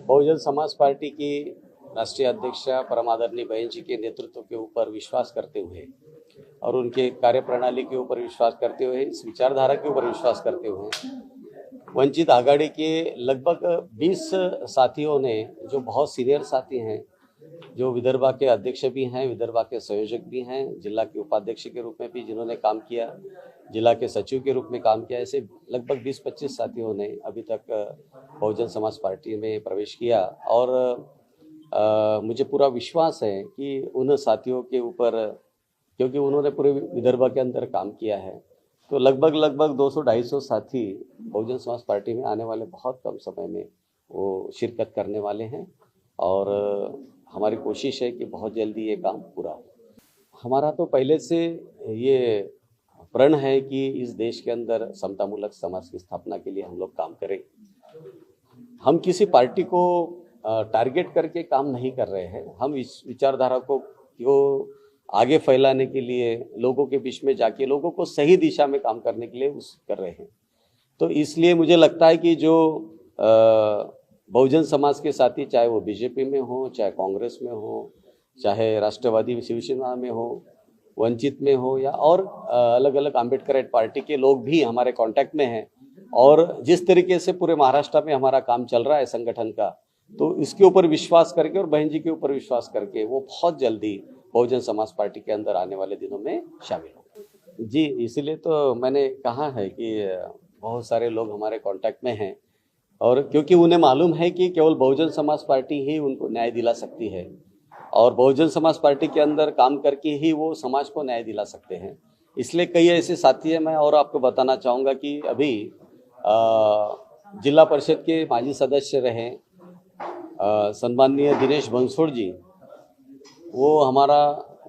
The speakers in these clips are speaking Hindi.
बहुजन समाज पार्टी की राष्ट्रीय अध्यक्षा परम आदरणीय बहन जी के नेतृत्व के ऊपर विश्वास करते हुए और उनके कार्यप्रणाली के ऊपर विश्वास करते हुए, इस विचारधारा के ऊपर विश्वास करते हुए वंचित आघाड़ी के लगभग 20 साथियों ने, जो बहुत सीनियर साथी हैं, जो विदर्भा के अध्यक्ष भी हैं, विदर्भा के संयोजक भी हैं, जिला के उपाध्यक्ष के रूप में भी जिन्होंने काम किया, जिला के सचिव के रूप में काम किया, ऐसे लगभग 20-25 साथियों ने अभी तक बहुजन समाज पार्टी में प्रवेश किया। और मुझे पूरा विश्वास है कि उन साथियों के ऊपर, क्योंकि उन्होंने पूरे विदर्भा के अंदर काम किया है, तो लगभग 200-250 साथी बहुजन समाज पार्टी में आने वाले बहुत कम समय में वो शिरकत करने वाले हैं। और हमारी कोशिश है कि बहुत जल्दी ये काम पूरा हो। हमारा तो पहले से ये प्रण है कि इस देश के अंदर समतामूलक समाज की स्थापना के लिए हम लोग काम करें। हम किसी पार्टी को टारगेट करके काम नहीं कर रहे हैं। हम इस विचारधारा को आगे फैलाने के लिए, लोगों के बीच में जाके लोगों को सही दिशा में काम करने के लिए कर रहे हैं। तो इसलिए मुझे लगता है कि जो बहुजन समाज के साथी, चाहे वो बीजेपी में हो, चाहे कांग्रेस में हो, चाहे राष्ट्रवादी शिवसेना में हो, वंचित में हो, या और अलग अलग अम्बेडकराइट पार्टी के लोग भी हमारे कांटेक्ट में हैं। और जिस तरीके से पूरे महाराष्ट्र में हमारा काम चल रहा है संगठन का, तो इसके ऊपर विश्वास करके और बहन जी के ऊपर विश्वास करके वो बहुत जल्दी बहुजन समाज पार्टी के अंदर आने वाले दिनों में शामिल हो। जी, इसीलिए तो मैंने कहा है कि बहुत सारे लोग हमारे कांटेक्ट में हैं, और क्योंकि उन्हें मालूम है कि केवल बहुजन समाज पार्टी ही उनको न्याय दिला सकती है, और बहुजन समाज पार्टी के अंदर काम करके ही वो समाज को न्याय दिला सकते हैं। इसलिए कई ऐसे साथी हैं। मैं और आपको बताना चाहूँगा कि अभी जिला परिषद के माजी सदस्य रहे सम्माननीय दिनेश बंसोड़ जी, वो हमारा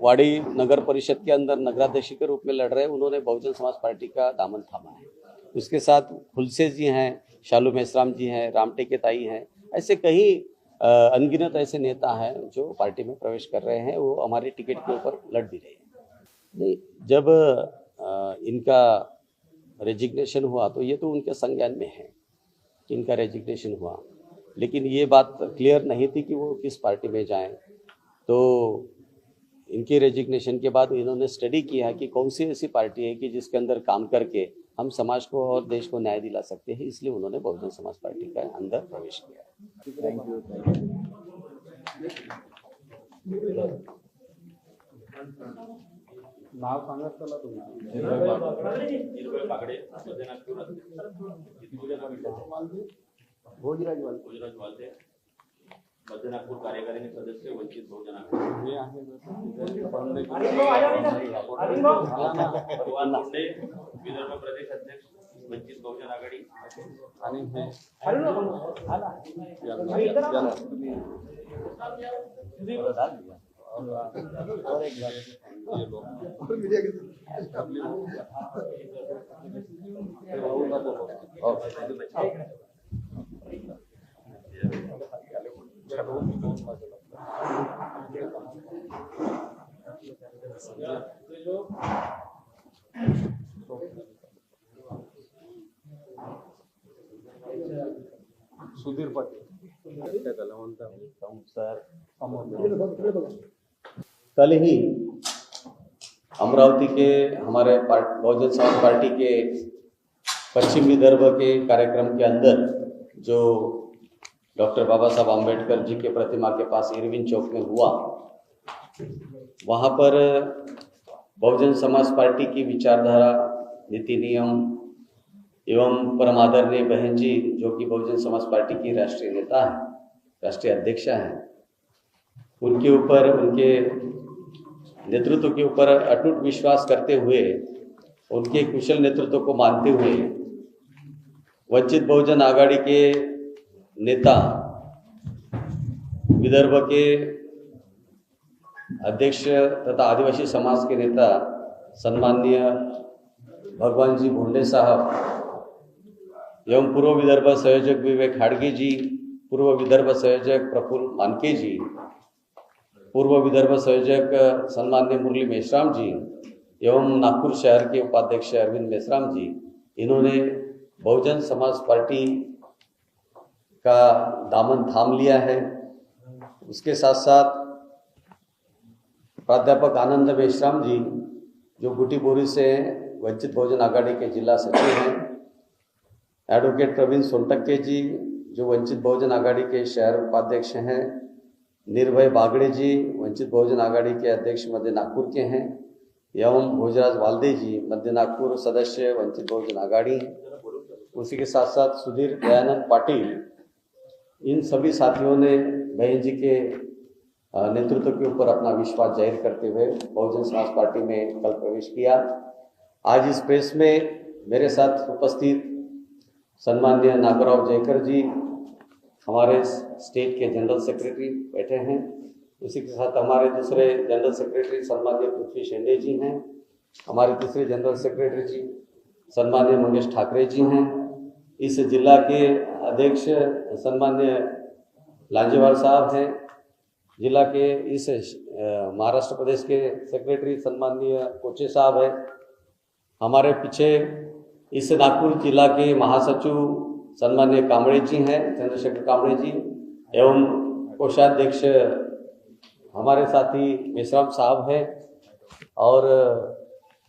वाड़ी नगर परिषद के अंदर नगराध्यक्ष के रूप में लड़ रहे हैं। उन्होंने बहुजन समाज पार्टी का दामन थामा है। उसके साथ खुलसे जी हैं, शालू मेश्राम जी हैं, रामटेके ताई हैं, ऐसे कई अनगिनत ऐसे नेता हैं जो पार्टी में प्रवेश कर रहे हैं। वो हमारे टिकट के ऊपर लड़ भी रहे हैं। नहीं, जब इनका रेजिग्नेशन हुआ तो ये तो उनके संज्ञान में है, इनका रेजिग्नेशन हुआ, लेकिन ये बात क्लियर नहीं थी कि वो किस पार्टी में जाएं। तो इनके रेजिग्नेशन के बाद इन्होंने स्टडी किया कि कौन सी ऐसी पार्टी है कि जिसके अंदर काम करके हम समाज को और देश को न्याय दिला सकते हैं, इसलिए उन्होंने बहुजन समाज पार्टी का अंदर प्रवेश किया। Thank you. नाव सांगा चला तुम्ही भोजराज वालते, मध्य नागपूर कार्यकारिणी सदस्य, वंचित बहुजन आघाड़ी, विदर्भ प्रदेश अध्यक्ष, वंचित बहुजन आघाड़ी, सुधीर पाटील, कल ही अमरावती के हमारे बहुजन समाज पार्टी के पश्चिम विदर्भ के कार्यक्रम के अंदर, जो डॉक्टर बाबा साहब आम्बेडकर जी के प्रतिमा के पास इरविन चौक में हुआ, वहाँ पर बहुजन समाज पार्टी की विचारधारा, नीति नियम एवं परम आदरणीय बहन जी, जो कि बहुजन समाज पार्टी की राष्ट्रीय नेता है, राष्ट्रीय अध्यक्षा हैं, उनके ऊपर, उनके नेतृत्व के ऊपर अटूट विश्वास करते हुए, उनके कुशल नेतृत्व को मानते हुए, वंचित बहुजन आघाड़ी के नेता, विदर्भ के अध्यक्ष तथा आदिवासी समाज के नेता सम्माननीय भगवान जी भोंडे साहब एवं पूर्व विदर्भ संयोजक विवेक हाड़गे जी, पूर्व विदर्भ संयोजक प्रफुल्ल मानके जी, पूर्व विदर्भ संयोजक सम्माननीय मुरली मेश्राम जी एवं नागपुर शहर के उपाध्यक्ष अरविंद मेश्राम जी, इन्होंने बहुजन समाज पार्टी का दामन थाम लिया है। उसके साथ साथ प्राध्यापक आनंद मेश्राम जी जो गुटीबोरी से वंचित बहुजन आघाड़ी के जिला सचिव हैं, एडवोकेट प्रवीण सोनटक्के जी जो वंचित बहुजन आघाड़ी के शहर उपाध्यक्ष हैं, निर्भय बागड़े जी वंचित बहुजन आघाड़ी के अध्यक्ष मध्य नागपुर के हैं, एवं भोजराज वाल्दे जी मध्य नागपुर सदस्य वंचित बहुजन आघाड़ी हैं। उसी के साथ साथ सुधीर दयानंद पाटिल, इन सभी साथियों ने बहन जी के नेतृत्व के ऊपर अपना विश्वास जाहिर करते हुए बहुजन समाज पार्टी में कल प्रवेश किया। आज इस प्रेस में मेरे साथ उपस्थित सम्माननीय नागराव जयकर जी हमारे स्टेट के जनरल सेक्रेटरी बैठे हैं। उसी के साथ हमारे दूसरे जनरल सेक्रेटरी सम्माननीय पृथ्वी शेंडे जी हैं। हमारे तीसरे जनरल सेक्रेटरी जी सम्माननीय मंगेश ठाकरे जी हैं। इस जिला के अध्यक्ष सम्माननीय लांजेवाल साहब हैं। जिला के इस महाराष्ट्र प्रदेश के सेक्रेटरी सम्माननीय कोचे साहब हैं। हमारे पीछे इस नागपुर जिला के महासचिव सम्माननीय कांबळे जी हैं, चंद्रशेखर कांबळे जी, एवं कोषाध्यक्ष हमारे साथी मेश्राम साहब हैं, और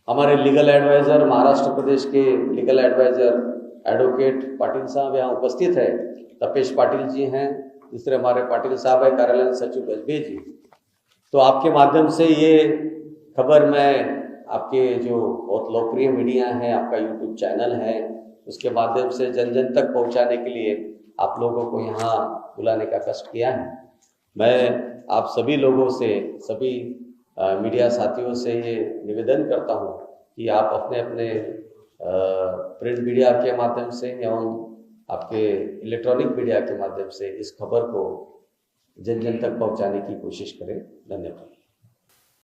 हमारे लीगल एडवाइज़र महाराष्ट्र प्रदेश के लीगल एडवाइज़र एडवोकेट पाटिल साहब यहाँ उपस्थित है। तपेश पाटिल जी हैं, दूसरे हमारे पाटिल साहब है कार्यालय सचिव गजबे जी। तो आपके माध्यम से ये खबर मैं आपके जो बहुत लोकप्रिय मीडिया है, आपका यूट्यूब चैनल है, उसके माध्यम से जन जन तक पहुंचाने के लिए आप लोगों को यहाँ बुलाने का कष्ट किया है। मैं आप सभी लोगों से, सभी मीडिया साथियों से ये निवेदन करता हूँ कि आप अपने अपने प्रिंट मीडिया के माध्यम से एवं आपके इलेक्ट्रॉनिक मीडिया के माध्यम से इस खबर को जन जन तक पहुंचाने की कोशिश करें। धन्यवाद।